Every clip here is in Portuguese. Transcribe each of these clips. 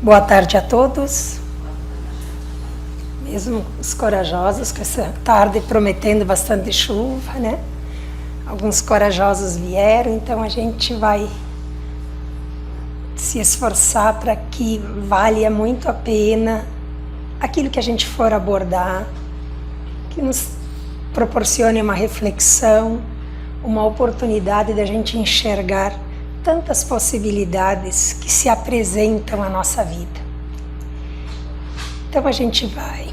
Boa tarde a todos, mesmo os corajosos, com essa tarde prometendo bastante chuva, né? Alguns corajosos vieram, então a gente vai se esforçar para que valha muito a pena aquilo que a gente for abordar, que nos proporcione uma reflexão, uma oportunidade da gente enxergar tantas possibilidades que se apresentam à nossa vida. Então a gente vai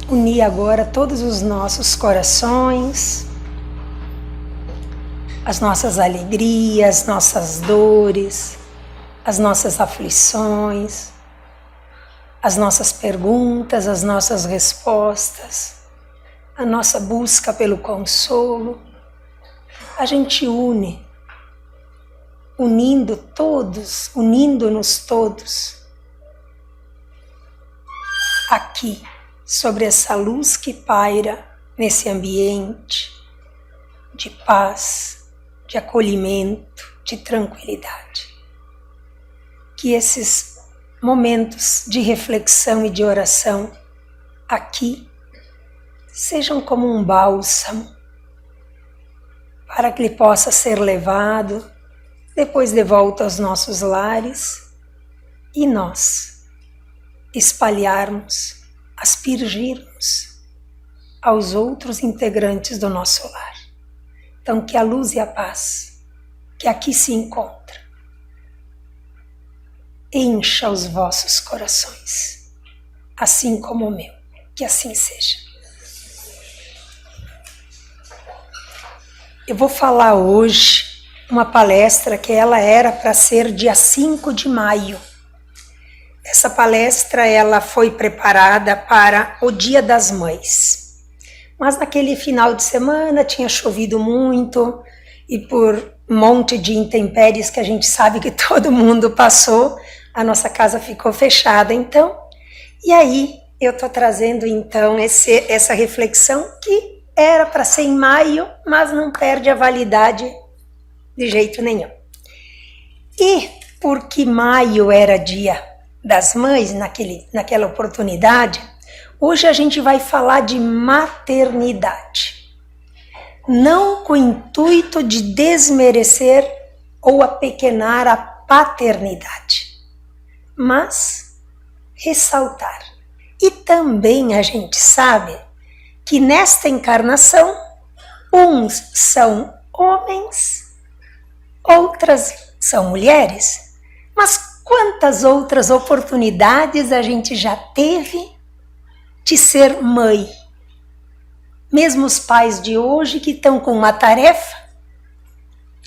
unir agora todos os nossos corações, as nossas alegrias, nossas dores, as nossas aflições, as nossas perguntas, as nossas respostas, a nossa busca pelo consolo. A gente unindo-nos todos aqui, sobre essa luz que paira nesse ambiente de paz, de acolhimento, de tranquilidade. Que esses momentos de reflexão e de oração aqui sejam como um bálsamo para que ele possa ser levado depois de volta aos nossos lares e nós espalharmos, aspergirmos aos outros integrantes do nosso lar. Então, que a luz e a paz que aqui se encontra encha os vossos corações, assim como o meu, que assim seja. Eu vou falar hoje uma palestra que ela era para ser dia 5 de maio. Essa palestra ela foi preparada para o Dia das Mães. Mas naquele final de semana tinha chovido muito e por um monte de intempéries que a gente sabe que todo mundo passou, a nossa casa ficou fechada então. E aí eu estou trazendo então essa reflexão que era para ser em maio, mas não perde a validade de jeito nenhum. E porque maio era Dia das Mães, naquela oportunidade, hoje a gente vai falar de maternidade. Não com o intuito de desmerecer ou apequenar a paternidade, mas ressaltar. E também a gente sabe que nesta encarnação, uns são homens, outras são mulheres, mas quantas outras oportunidades a gente já teve de ser mãe? Mesmo os pais de hoje que estão com uma tarefa,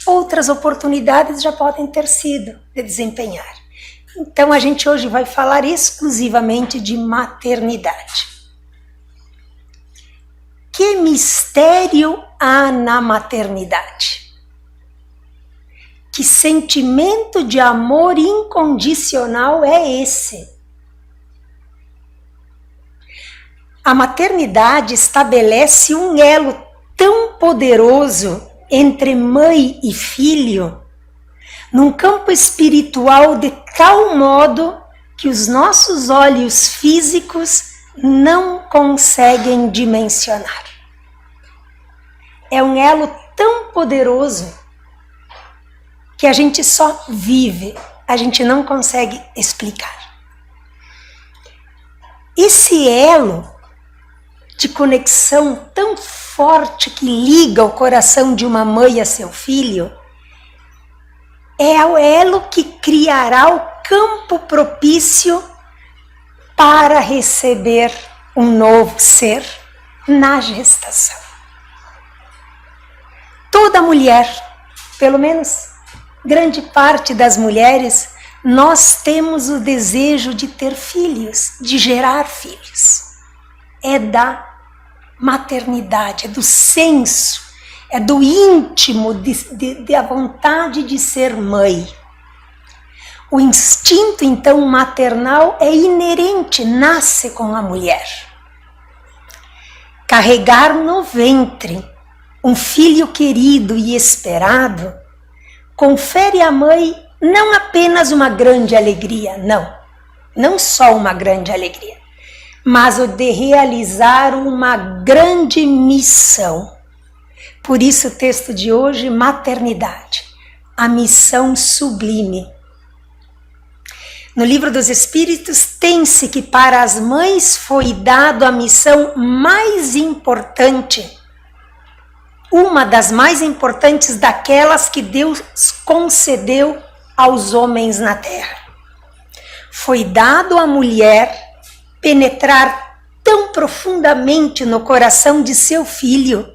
outras oportunidades já podem ter sido de desempenhar. Então a gente hoje vai falar exclusivamente de maternidade. Que mistério há na maternidade? Que sentimento de amor incondicional é esse? A maternidade estabelece um elo tão poderoso entre mãe e filho, num campo espiritual de tal modo que os nossos olhos físicos não conseguem dimensionar. É um elo tão poderoso que a gente só vive, a gente não consegue explicar. Esse elo de conexão tão forte que liga o coração de uma mãe a seu filho é o elo que criará o campo propício para receber um novo ser na gestação. Toda mulher, pelo menos grande parte das mulheres, nós temos o desejo de ter filhos, de gerar filhos. É da maternidade, é do senso, é do íntimo, da vontade de ser mãe. O instinto, então, maternal é inerente, nasce com a mulher. Carregar no ventre um filho querido e esperado confere à mãe não apenas uma grande alegria, não, não só uma grande alegria, mas o de realizar uma grande missão. Por isso o texto de hoje, maternidade, a missão sublime. No Livro dos Espíritos tem-se que para as mães foi dado a missão mais importante, uma das mais importantes daquelas que Deus concedeu aos homens na terra. Foi dado à mulher penetrar tão profundamente no coração de seu filho,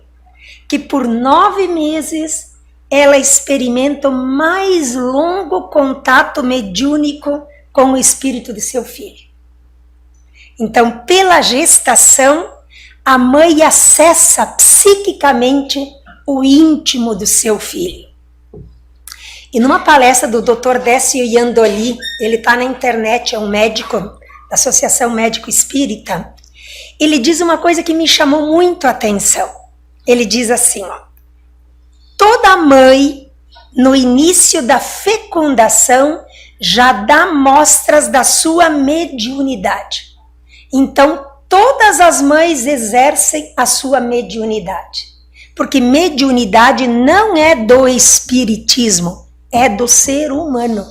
que por 9 meses ela experimenta o mais longo contato mediúnico com o espírito de seu filho. Então, pela gestação, a mãe acessa psiquicamente o íntimo do seu filho. E numa palestra do Dr. Décio Iandoli, ele está na internet, é um médico da Associação Médico Espírita, ele diz uma coisa que me chamou muito a atenção. Ele diz assim, ó, toda mãe, no início da fecundação, já dá mostras da sua mediunidade. Então, todas as mães exercem a sua mediunidade. Porque mediunidade não é do espiritismo, é do ser humano.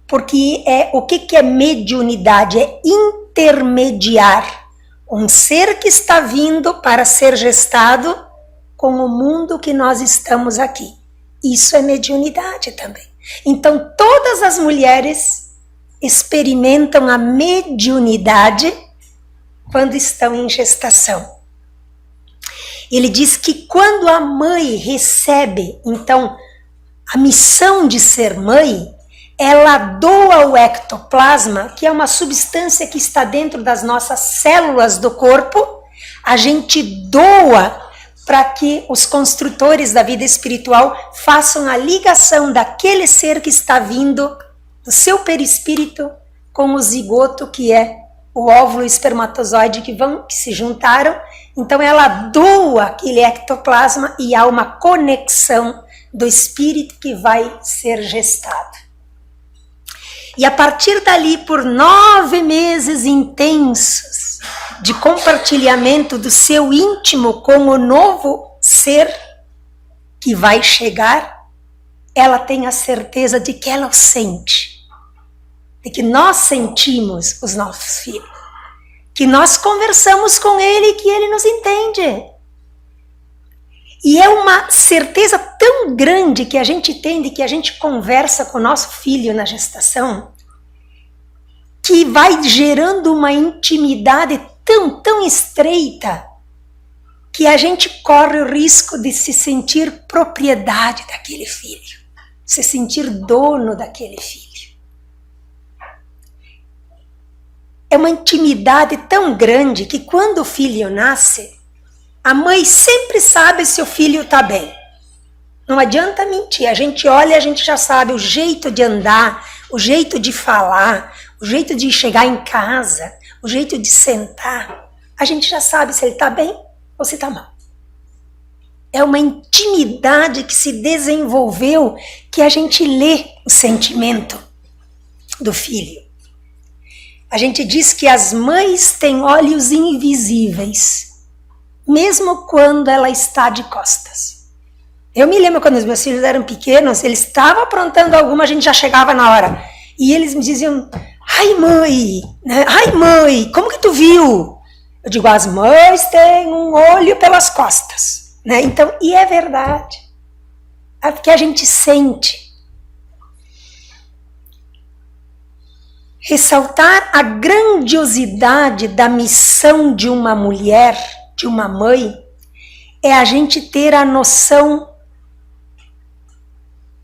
Porque o que é mediunidade? É intermediar um ser que está vindo para ser gestado com o mundo que nós estamos aqui. Isso é mediunidade também. Então, todas as mulheres experimentam a mediunidade quando estão em gestação. Ele diz que quando a mãe recebe, então, a missão de ser mãe, ela doa o ectoplasma, que é uma substância que está dentro das nossas células do corpo, a gente doa para que os construtores da vida espiritual façam a ligação daquele ser que está vindo do seu perispírito com o zigoto, que é o óvulo e o espermatozoide que se juntaram. Então ela doa aquele ectoplasma e há uma conexão do espírito que vai ser gestado. E a partir dali, por 9 meses intensos de compartilhamento do seu íntimo com o novo ser que vai chegar, ela tem a certeza de que ela o sente, de que nós sentimos os nossos filhos, que nós conversamos com ele e que ele nos entende. E é uma certeza tão grande que a gente tem de que a gente conversa com o nosso filho na gestação, que vai gerando uma intimidade tão estreita, que a gente corre o risco de se sentir propriedade daquele filho, se sentir dono daquele filho. É uma intimidade tão grande que quando o filho nasce, a mãe sempre sabe se o filho está bem. Não adianta mentir, a gente olha, a gente já sabe o jeito de andar, o jeito de falar, o jeito de chegar em casa, o jeito de sentar. A gente já sabe se ele está bem ou se está mal. É uma intimidade que se desenvolveu, que a gente lê o sentimento do filho. A gente diz que as mães têm olhos invisíveis, mesmo quando ela está de costas. Eu me lembro quando os meus filhos eram pequenos, eles estavam aprontando alguma, a gente já chegava na hora. E eles me diziam, ai mãe, né? Ai mãe, como que tu viu? Eu digo, as mães têm um olho pelas costas, né? Então, e é verdade. É porque a gente sente. Ressaltar a grandiosidade da missão de uma mulher, de uma mãe, é a gente ter a noção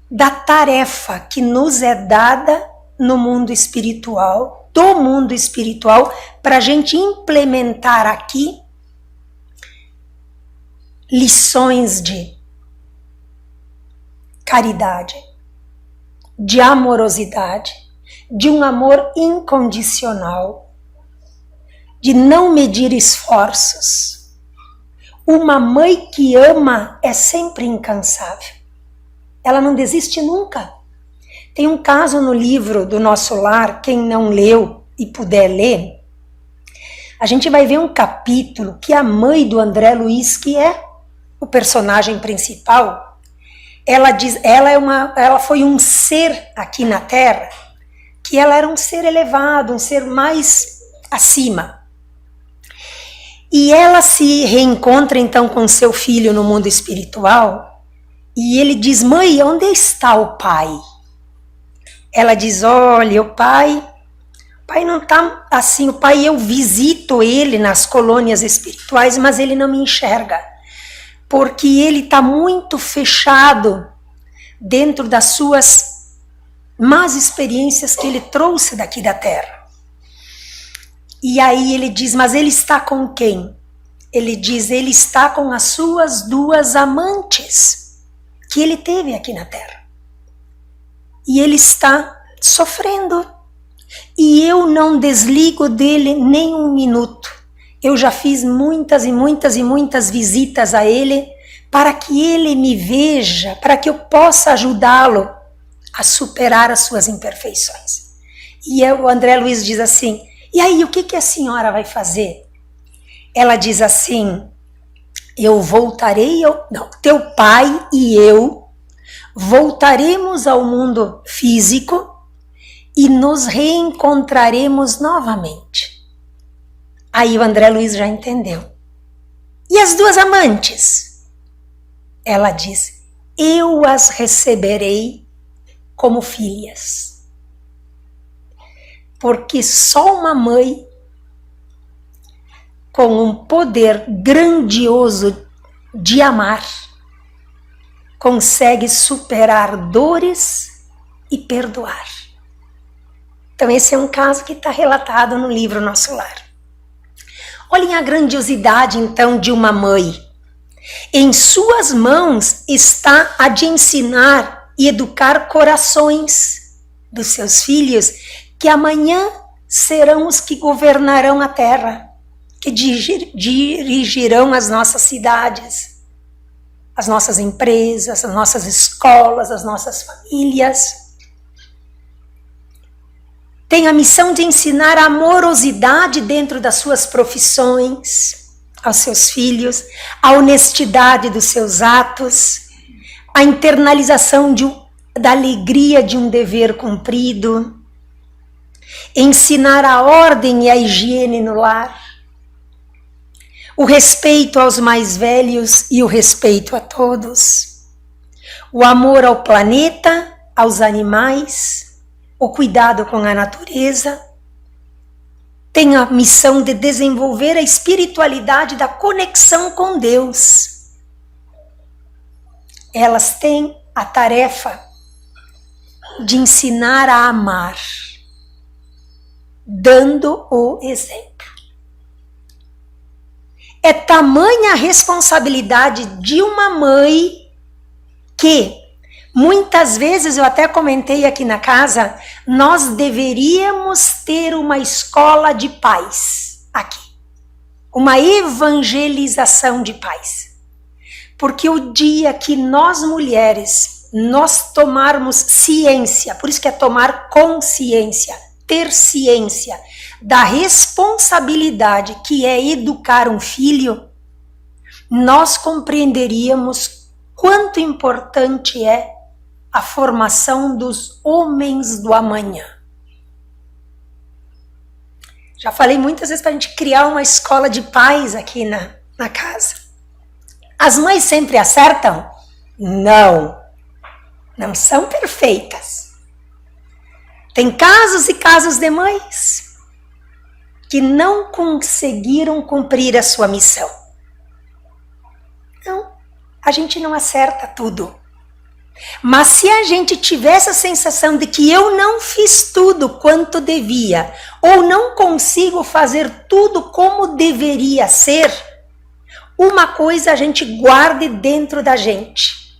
da tarefa que nos é dada no mundo espiritual, do mundo espiritual, para a gente implementar aqui lições de caridade, de amorosidade, de um amor incondicional, de não medir esforços. Uma mãe que ama é sempre incansável. Ela não desiste nunca. Tem um caso no livro do Nosso Lar, quem não leu, e puder ler, a gente vai ver um capítulo que a mãe do André Luiz, que é o personagem principal, ela foi um ser aqui na Terra, que ela era um ser elevado, um ser mais acima. E ela se reencontra então com seu filho no mundo espiritual, e ele diz: mãe, onde está o pai? Ela diz: olha, o pai não está assim, o pai, eu visito ele nas colônias espirituais, mas ele não me enxerga, porque ele está muito fechado dentro das suas más experiências que ele trouxe daqui da Terra. E aí ele diz: mas ele está com quem? Ele diz: ele está com as suas 2 amantes que ele teve aqui na Terra. E ele está sofrendo. E eu não desligo dele nem um minuto. Eu já fiz muitas e muitas e muitas visitas a ele para que ele me veja, para que eu possa ajudá-lo a superar as suas imperfeições. E o André Luiz diz assim: e aí, o que a senhora vai fazer? Ela diz assim: teu pai e eu voltaremos ao mundo físico e nos reencontraremos novamente. Aí o André Luiz já entendeu. E as 2 amantes? Ela diz: eu as receberei como filhas. Porque só uma mãe com um poder grandioso de amar consegue superar dores e perdoar. Então esse é um caso que está relatado no livro Nosso Lar. Olhem a grandiosidade então de uma mãe. Em suas mãos está a de ensinar e educar corações dos seus filhos, que amanhã serão os que governarão a terra, que dirigirão as nossas cidades, as nossas empresas, as nossas escolas, as nossas famílias. Tem a missão de ensinar a amorosidade dentro das suas profissões aos seus filhos, a honestidade dos seus atos, a internalização da alegria de um dever cumprido, ensinar a ordem e a higiene no lar, o respeito aos mais velhos e o respeito a todos, o amor ao planeta, aos animais, o cuidado com a natureza. Tem a missão de desenvolver a espiritualidade da conexão com Deus. Elas têm a tarefa de ensinar a amar, dando o exemplo. É tamanha a responsabilidade de uma mãe que, muitas vezes, eu até comentei aqui na casa, nós deveríamos ter uma escola de pais aqui. Uma evangelização de pais. Porque o dia que nós mulheres, nós tomarmos ciência, por isso que é tomar consciência, ter ciência da responsabilidade que é educar um filho, nós compreenderíamos quanto importante é a formação dos homens do amanhã. Já falei muitas vezes para a gente criar uma escola de pais aqui na casa. As mães sempre acertam? Não. Não são perfeitas. Tem casos e casos de mães que não conseguiram cumprir a sua missão. Não, a gente não acerta tudo. Mas se a gente tivesse a sensação de que eu não fiz tudo quanto devia, ou não consigo fazer tudo como deveria ser, uma coisa a gente guarde dentro da gente.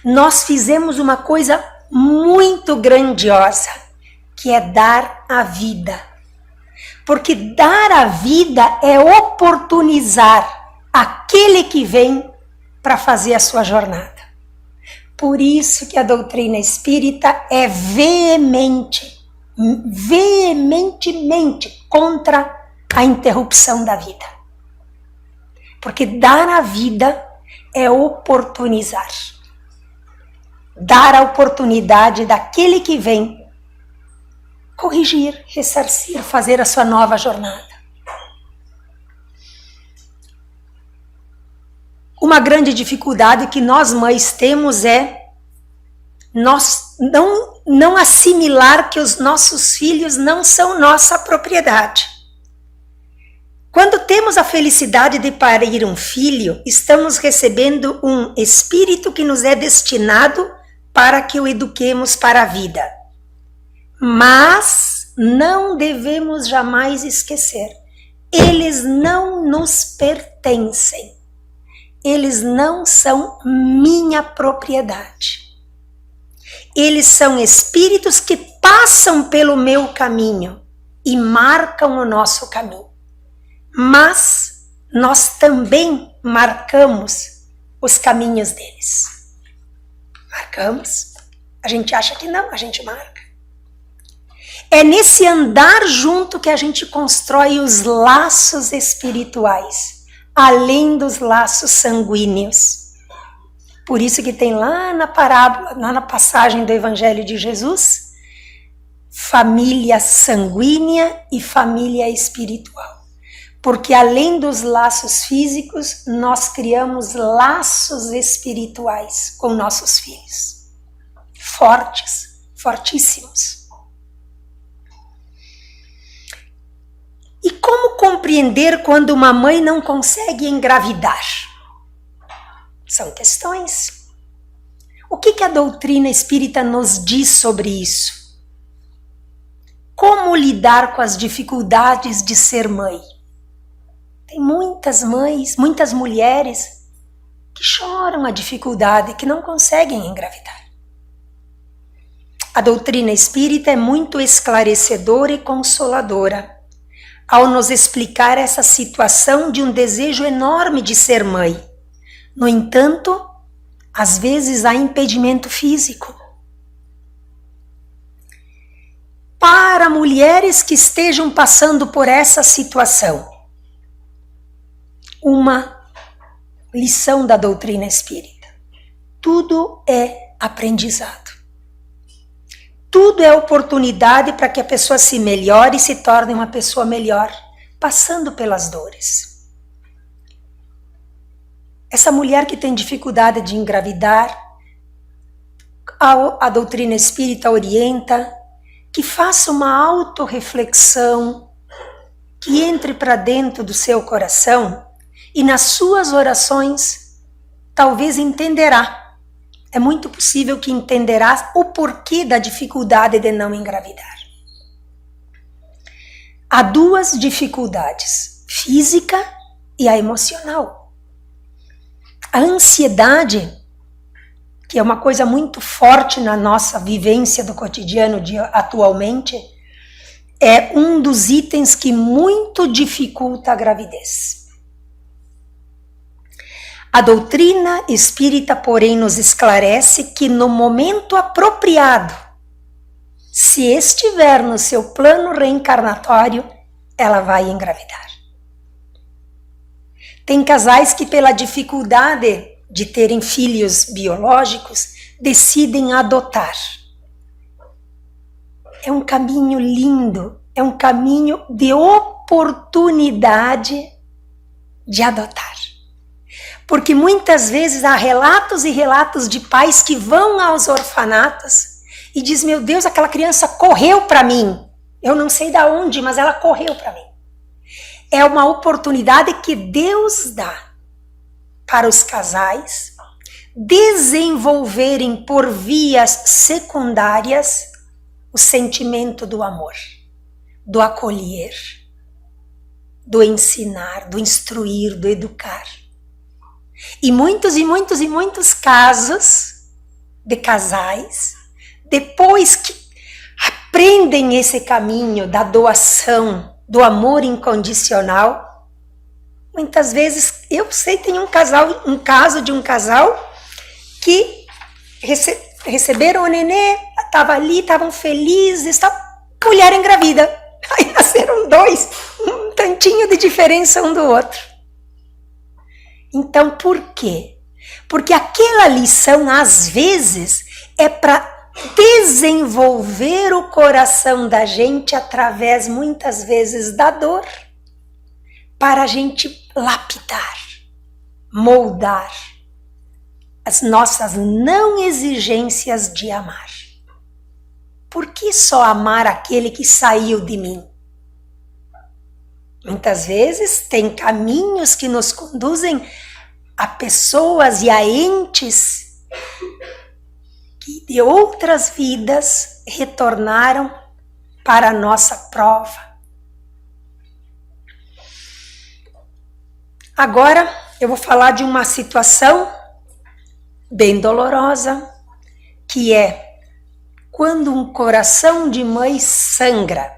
Nós fizemos uma coisa muito grandiosa, que é dar a vida. Porque dar a vida é oportunizar aquele que vem para fazer a sua jornada. Por isso que a doutrina espírita é veemente veementemente contra a interrupção da vida. Porque dar a vida é oportunizar. Dar a oportunidade daquele que vem corrigir, ressarcir, fazer a sua nova jornada. Uma grande dificuldade que nós mães temos é nós não assimilar que os nossos filhos não são nossa propriedade. Quando temos a felicidade de parir um filho, estamos recebendo um espírito que nos é destinado para que o eduquemos para a vida. Mas não devemos jamais esquecer, eles não nos pertencem. Eles não são minha propriedade. Eles são espíritos que passam pelo meu caminho e marcam o nosso caminho. Mas nós também marcamos os caminhos deles. Marcamos? A gente acha que não, a gente marca. É nesse andar junto que a gente constrói os laços espirituais, além dos laços sanguíneos. Por isso que tem lá na parábola, lá na passagem do Evangelho de Jesus, família sanguínea e família espiritual. Porque além dos laços físicos, nós criamos laços espirituais com nossos filhos. Fortes, fortíssimos. E como compreender quando uma mãe não consegue engravidar? São questões. O que a doutrina espírita nos diz sobre isso? Como lidar com as dificuldades de ser mãe? Tem muitas mães, muitas mulheres que choram a dificuldade, que não conseguem engravidar. A doutrina espírita é muito esclarecedora e consoladora ao nos explicar essa situação de um desejo enorme de ser mãe. No entanto, às vezes há impedimento físico. Para mulheres que estejam passando por essa situação, uma lição da doutrina espírita. Tudo é aprendizado. Tudo é oportunidade para que a pessoa se melhore e se torne uma pessoa melhor, passando pelas dores. Essa mulher que tem dificuldade de engravidar, a doutrina espírita orienta que faça uma autorreflexão, que entre para dentro do seu coração e nas suas orações talvez entenderá. É muito possível que entenderá o porquê da dificuldade de não engravidar. Há duas dificuldades, física e a emocional. A ansiedade, que é uma coisa muito forte na nossa vivência do cotidiano atualmente, é um dos itens que muito dificulta a gravidez. A doutrina espírita, porém, nos esclarece que no momento apropriado, se estiver no seu plano reencarnatório, ela vai engravidar. Tem casais que, pela dificuldade de terem filhos biológicos, decidem adotar. É um caminho lindo, é um caminho de oportunidade de adotar. Porque muitas vezes há relatos e relatos de pais que vão aos orfanatos e diz: meu Deus, aquela criança correu para mim. Eu não sei de onde, mas ela correu para mim. É uma oportunidade que Deus dá para os casais desenvolverem por vias secundárias o sentimento do amor, do acolher, do ensinar, do instruir, do educar. E muitos casos de casais, depois que aprendem esse caminho da doação, do amor incondicional, muitas vezes, eu sei, tem um caso de um casal que receberam o nenê, estava ali, estavam felizes, mulher engravida. Aí nasceram dois, um tantinho de diferença um do outro. Então, por quê? Porque aquela lição, às vezes, é para desenvolver o coração da gente através, muitas vezes, da dor, para a gente lapidar, moldar as nossas não exigências de amar. Por que só amar aquele que saiu de mim? Muitas vezes tem caminhos que nos conduzem a pessoas e a entes que de outras vidas retornaram para a nossa prova. Agora eu vou falar de uma situação bem dolorosa, que é quando um coração de mãe sangra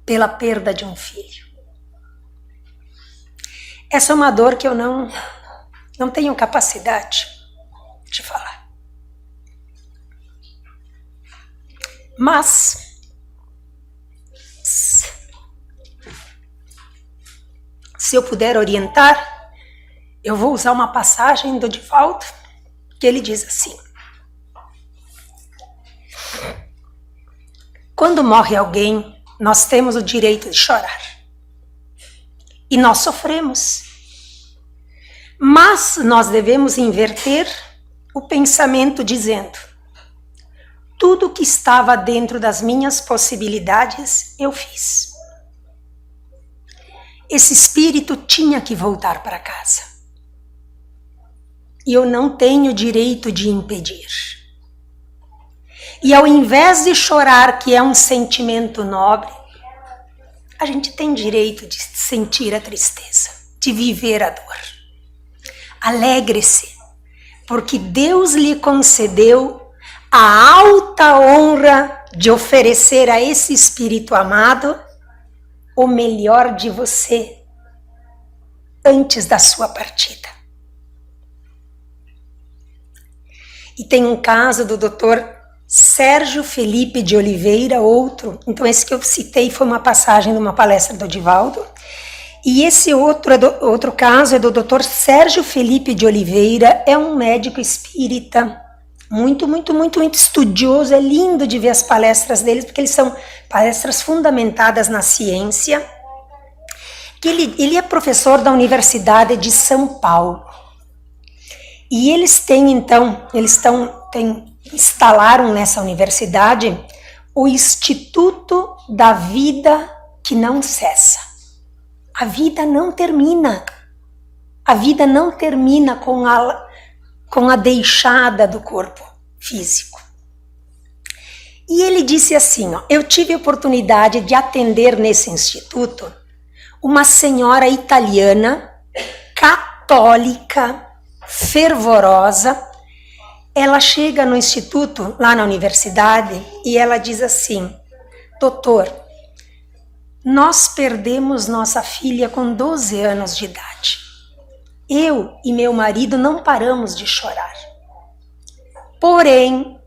pela perda de um filho. Essa é uma dor que eu não tenho capacidade de falar. Mas, se eu puder orientar, eu vou usar uma passagem do Divaldo, que ele diz assim: quando morre alguém, nós temos o direito de chorar. E nós sofremos. Mas nós devemos inverter o pensamento dizendo: tudo que estava dentro das minhas possibilidades, eu fiz. Esse espírito tinha que voltar para casa. E eu não tenho direito de impedir. E ao invés de chorar, que é um sentimento nobre, a gente tem direito de sentir a tristeza, de viver a dor. Alegre-se, porque Deus lhe concedeu a alta honra de oferecer a esse espírito amado o melhor de você antes da sua partida. E tem um caso do Dr. Sérgio Felipe de Oliveira, outro. Então esse que eu citei foi uma passagem de uma palestra do Divaldo. E esse outro caso é do Dr. Sérgio Felipe de Oliveira, é um médico espírita, muito estudioso. É lindo de ver as palestras deles, porque eles são palestras fundamentadas na ciência. Que ele é professor da Universidade de São Paulo. E eles têm, então, instalaram nessa universidade o Instituto da Vida que não cessa. A vida não termina. A vida não termina com a deixada do corpo físico. E ele disse assim, eu tive a oportunidade de atender nesse instituto uma senhora italiana, católica, fervorosa. Ela chega no instituto, lá na universidade, e ela diz assim: doutor, nós perdemos nossa filha com 12 anos de idade. Eu e meu marido não paramos de chorar. Porém,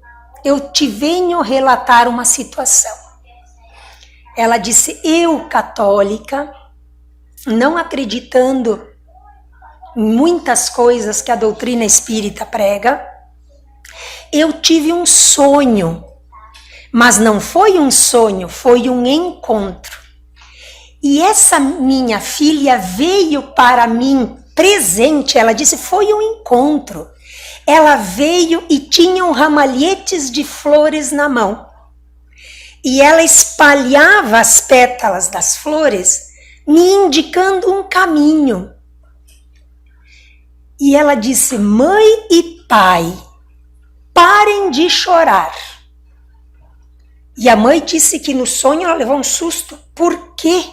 eu te venho relatar uma situação. Ela disse, eu, católica, não acreditando em muitas coisas que a doutrina espírita prega, eu tive um sonho, mas não foi um sonho, foi um encontro. E essa minha filha veio para mim presente, ela disse, foi um encontro. Ela veio e tinha ramalhetes de flores na mão. E ela espalhava as pétalas das flores, me indicando um caminho. E ela disse, mãe e pai, parem de chorar. E a mãe disse que no sonho ela levou um susto. Por quê?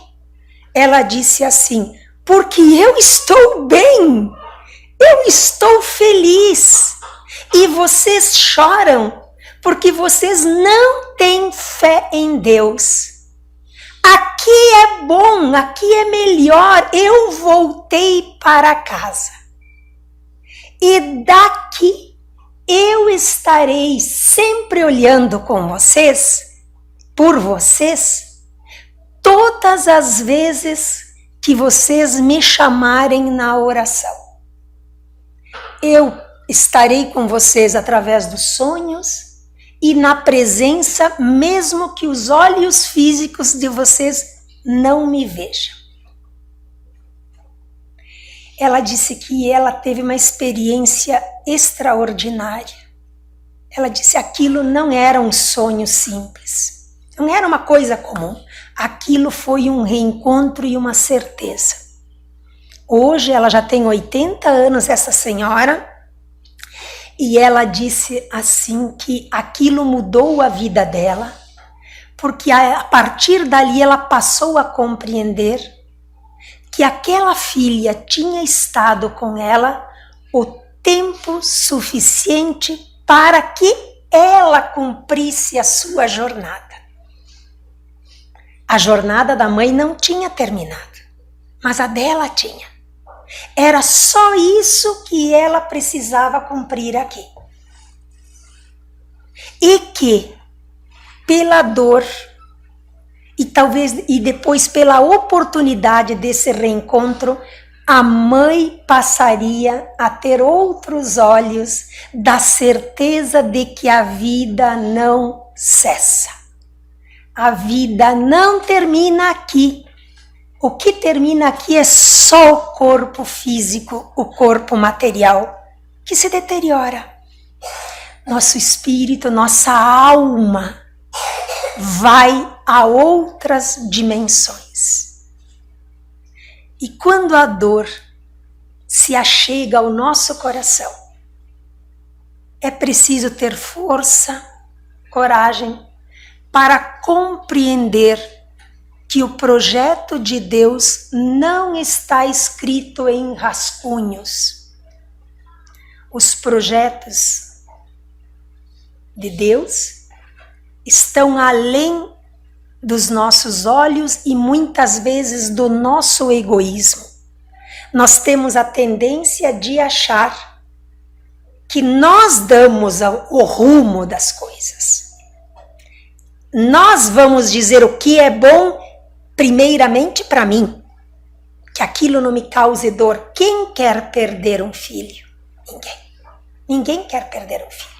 Ela disse assim, porque eu estou bem, eu estou feliz. E vocês choram porque vocês não têm fé em Deus. Aqui é bom, aqui é melhor, eu voltei para casa. E daqui eu estarei sempre olhando com vocês por vocês todas as vezes que vocês me chamarem na oração. Eu estarei com vocês através dos sonhos e na presença, mesmo que os olhos físicos de vocês não me vejam. Ela disse que ela teve uma experiência extraordinária. Ela disse que aquilo não era um sonho simples, não era uma coisa comum. Aquilo foi um reencontro e uma certeza. Hoje ela já tem 80 anos, essa senhora, e ela disse assim que aquilo mudou a vida dela, porque a partir dali ela passou a compreender que aquela filha tinha estado com ela o tempo suficiente para que ela cumprisse a sua jornada. A jornada da mãe não tinha terminado, mas a dela tinha. Era só isso que ela precisava cumprir aqui. E que, pela dor, e depois pela oportunidade desse reencontro, a mãe passaria a ter outros olhos da certeza de que a vida não cessa. A vida não termina aqui. O que termina aqui é só o corpo físico, o corpo material, que se deteriora. Nosso espírito, nossa alma vai a outras dimensões. E quando a dor se achega ao nosso coração, é preciso ter força, coragem, para compreender que o projeto de Deus não está escrito em rascunhos. Os projetos de Deus estão além dos nossos olhos e muitas vezes do nosso egoísmo. Nós temos a tendência de achar que nós damos o rumo das coisas. Nós vamos dizer o que é bom primeiramente para mim, que aquilo não me cause dor. Quem quer perder um filho? Ninguém. Ninguém quer perder um filho.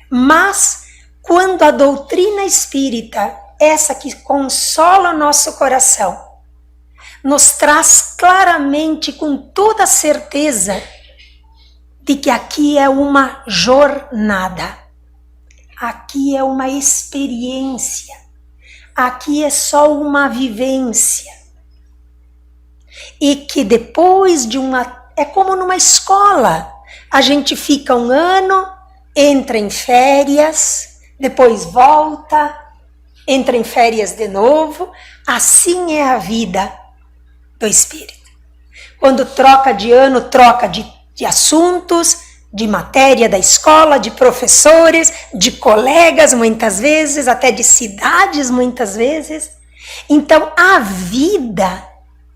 Mas quando a doutrina espírita, essa que consola o nosso coração, nos traz claramente, com toda certeza, de que aqui é uma jornada, aqui é uma experiência, aqui é só uma vivência. E que depois de é como numa escola, a gente fica um ano, entra em férias, depois volta, entra em férias de novo. Assim é a vida do espírito. Quando troca de ano, troca de assuntos, de matéria da escola, de professores, de colegas muitas vezes, até de cidades muitas vezes. Então a vida,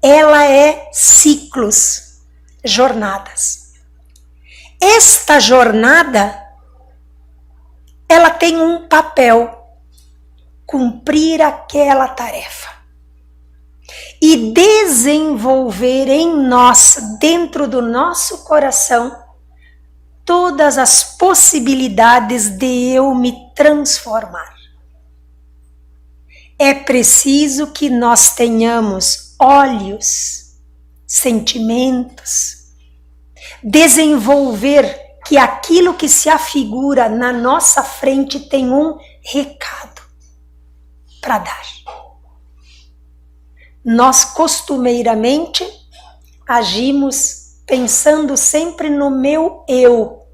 ela é ciclos, jornadas. Esta jornada, ela tem um papel, cumprir aquela tarefa e desenvolver em nós, dentro do nosso coração, todas as possibilidades de eu me transformar. É preciso que nós tenhamos olhos, sentimentos, desenvolver que aquilo que se afigura na nossa frente tem um recado para dar. Nós costumeiramente agimos pensando sempre no meu eu,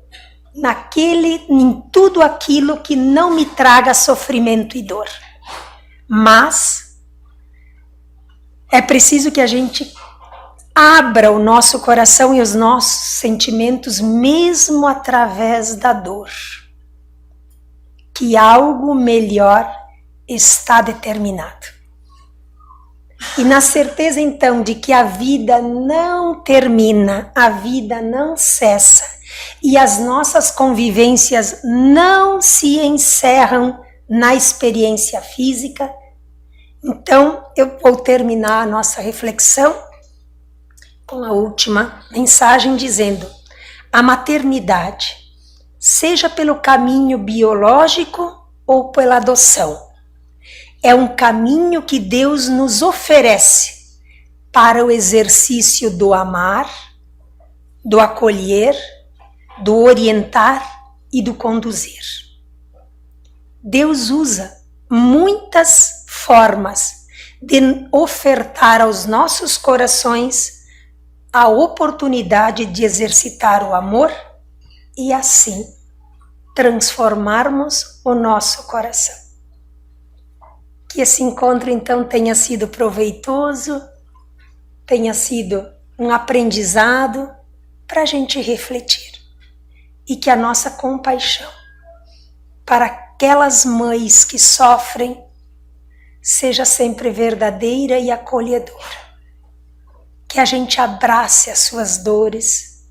em tudo aquilo que não me traga sofrimento e dor. Mas é preciso que a gente abra o nosso coração e os nossos sentimentos mesmo através da dor. Que algo melhor está determinado. E na certeza então de que a vida não termina, a vida não cessa e as nossas convivências não se encerram na experiência física. Então, eu vou terminar a nossa reflexão com a última mensagem dizendo: a maternidade, seja pelo caminho biológico ou pela adoção, é um caminho que Deus nos oferece para o exercício do amar, do acolher, do orientar e do conduzir. Deus usa muitas formas de ofertar aos nossos corações a oportunidade de exercitar o amor e assim transformarmos o nosso coração. Que esse encontro então tenha sido proveitoso, tenha sido um aprendizado para a gente refletir e que a nossa compaixão para aquelas mães que sofrem seja sempre verdadeira e acolhedora. Que a gente abrace as suas dores,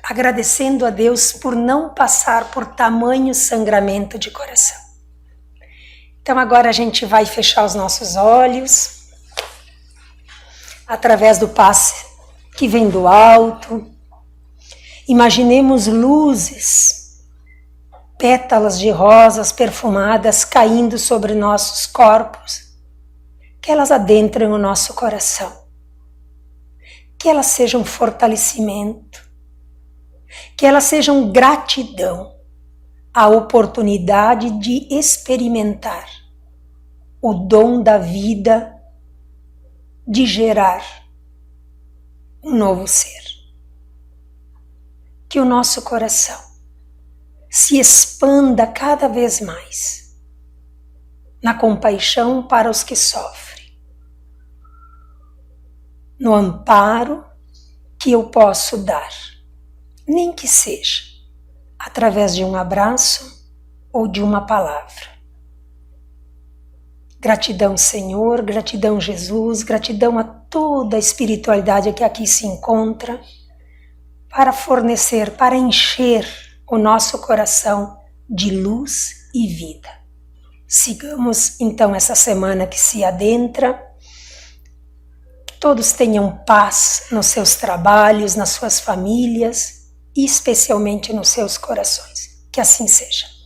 agradecendo a Deus por não passar por tamanho sangramento de coração. Então agora a gente vai fechar os nossos olhos, através do passe que vem do alto. Imaginemos luzes, pétalas de rosas perfumadas caindo sobre nossos corpos, que elas adentrem o nosso coração, que elas sejam fortalecimento, que elas sejam gratidão, a oportunidade de experimentar o dom da vida, de gerar um novo ser. Que o nosso coração se expanda cada vez mais na compaixão para os que sofrem, no amparo que eu posso dar, nem que seja através de um abraço ou de uma palavra. Gratidão, Senhor, gratidão, Jesus, gratidão a toda a espiritualidade que aqui se encontra, para fornecer, para encher o nosso coração de luz e vida. Sigamos então essa semana que se adentra. Que todos tenham paz nos seus trabalhos, nas suas famílias e especialmente nos seus corações. Que assim seja.